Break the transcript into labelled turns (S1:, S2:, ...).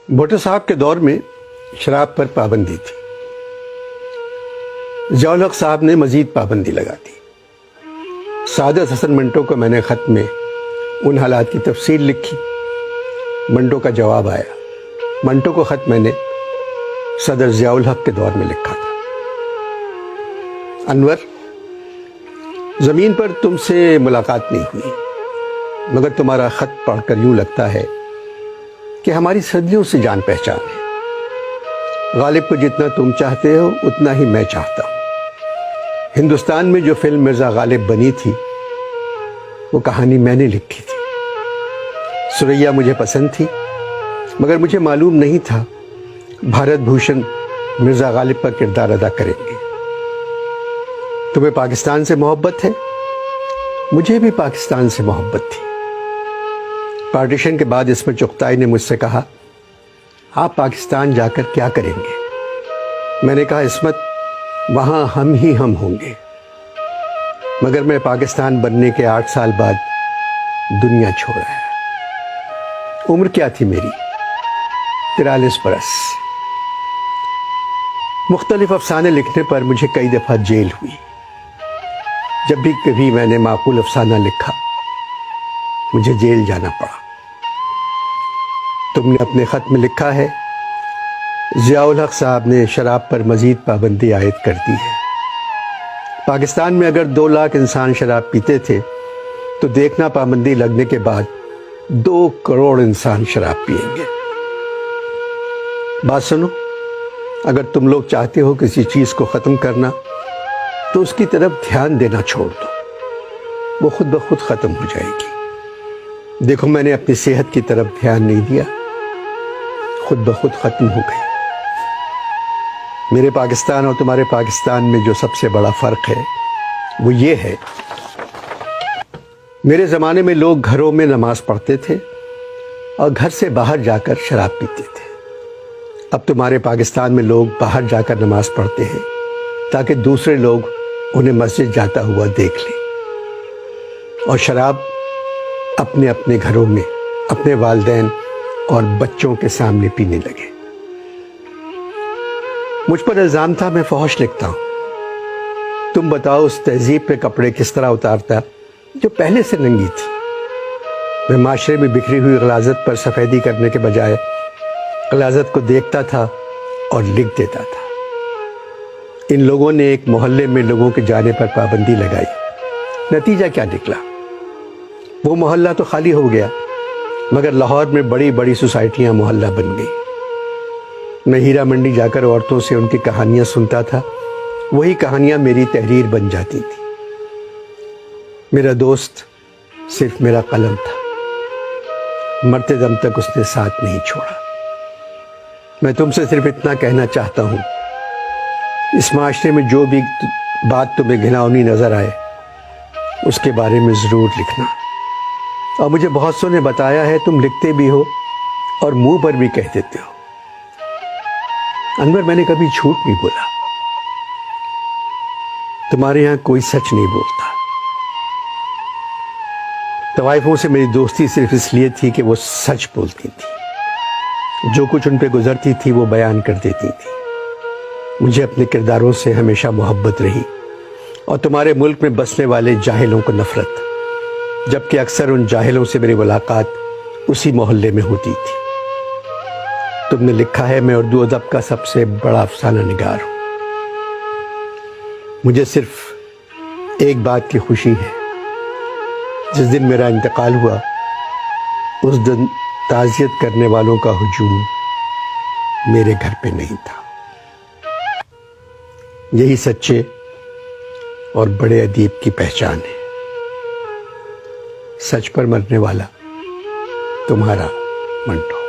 S1: भुट्टो साहब के दौर में शराब पर पाबंदी थी। ज़ियाउल हक साहब ने मज़ीद पाबंदी लगा दी। सादत हसन मंटो को मैंने ख़त में उन हालात की तफसील लिखी। मंटो का जवाब आया। मंटो को ख़त मैंने सदर ज़ियाउल हक के दौर में लिखा था। अनवर, ज़मीन पर तुमसे मुलाकात नहीं हुई, मगर तुम्हारा ख़त पढ़कर यूँ लगता है कि हमारी सदियों से जान पहचान है। गालिब को जितना तुम चाहते हो उतना ही मैं चाहता हूँ। हिंदुस्तान में जो फिल्म मिर्ज़ा गालिब बनी थी वो कहानी मैंने लिखी थी। सुरैया मुझे पसंद थी, मगर मुझे मालूम नहीं था भारत भूषण मिर्ज़ा गालिब का किरदार अदा करेंगे। तुम्हें पाकिस्तान से मोहब्बत है, मुझे भी पाकिस्तान से मोहब्बत थी। पार्टीशन के बाद इस्मत चुगताई ने मुझसे कहा, आप पाकिस्तान जाकर क्या करेंगे? मैंने कहा, इस्मत, वहाँ हम ही हम होंगे। मगर मैं पाकिस्तान बनने के 8 साल बाद दुनिया छोड़ आया। उम्र क्या थी मेरी? 43 बरस। मुख्तलिफ अफसाने लिखने पर मुझे कई दफ़ा जेल हुई। जब भी कभी मैंने माकूल अफसाना लिखा, मुझे जेल जाना पड़ा। तुमने अपने ख़त में लिखा है, ज़ियाउल हक साहब ने शराब पर मज़ीद पाबंदी आयद कर दी है। पाकिस्तान में अगर 2 लाख इंसान शराब पीते थे तो देखना पाबंदी लगने के बाद 2 करोड़ इंसान शराब पिएंगे। बात सुनो, अगर तुम लोग चाहते हो किसी चीज़ को ख़त्म करना तो उसकी तरफ ध्यान देना छोड़ दो, वो खुद ब खुद ख़त्म हो जाएगी। देखो, मैंने अपनी सेहत की तरफ ध्यान नहीं दिया, खुद ब खुद ख़त्म हो गई। मेरे पाकिस्तान और तुम्हारे पाकिस्तान में जो सबसे बड़ा फ़र्क है वो ये है, मेरे ज़माने में लोग घरों में नमाज पढ़ते थे और घर से बाहर जाकर शराब पीते थे। अब तुम्हारे पाकिस्तान में लोग बाहर जाकर नमाज पढ़ते हैं ताकि दूसरे लोग उन्हें मस्जिद जाता हुआ देख लें, और शराब अपने अपने घरों में अपने वालिदैन और बच्चों के सामने पीने लगे। मुझ पर इल्ज़ाम था मैं फहश लिखता हूँ। तुम बताओ, उस तहजीब पे कपड़े किस तरह उतारता जो पहले से नंगी थी। मैं माशरे में बिखरी हुई गलाज़त पर सफ़ेदी करने के बजाय गलाज़त को देखता था और लिख देता था। इन लोगों ने एक मोहल्ले में लोगों के जाने पर पाबंदी लगाई। नतीजा क्या निकला? वो मोहल्ला तो खाली हो गया, मगर लाहौर में बड़ी बड़ी सोसाइटियां मोहल्ला बन गई। मैं हीरा मंडी जाकर औरतों से उनकी कहानियां सुनता था, वही कहानियां मेरी तहरीर बन जाती थी। मेरा दोस्त सिर्फ मेरा कलम था, मरते दम तक उसने साथ नहीं छोड़ा। मैं तुमसे सिर्फ इतना कहना चाहता हूँ, इस माशरे में जो भी बात तुम्हें घिनौनी नजर आए उसके बारे में ज़रूर लिखना। और मुझे बहुत सौ ने बताया है तुम लिखते भी हो और मुंह पर भी कह देते हो। अनवर, मैंने कभी झूठ नहीं बोला। तुम्हारे यहाँ कोई सच नहीं बोलता। तवाइफों से मेरी दोस्ती सिर्फ इसलिए थी कि वो सच बोलती थी, जो कुछ उन पे गुजरती थी वो बयान कर देती थी। मुझे अपने किरदारों से हमेशा मोहब्बत रही और तुम्हारे मुल्क में बसने वाले जाहिलों को नफरत, जबकि अक्सर उन जाहिलों से मेरी मुलाकात उसी मोहल्ले में होती थी। तुमने लिखा है, मैं उर्दू अदब का सबसे बड़ा अफसाना निगार हूँ। मुझे सिर्फ एक बात की खुशी है, जिस दिन मेरा इंतकाल हुआ उस दिन ताज़ियत करने वालों का हुजूम मेरे घर पे नहीं था। यही सच्चे और बड़े अदीब की पहचान है। सच पर मरने वाला तुम्हारा मंटो।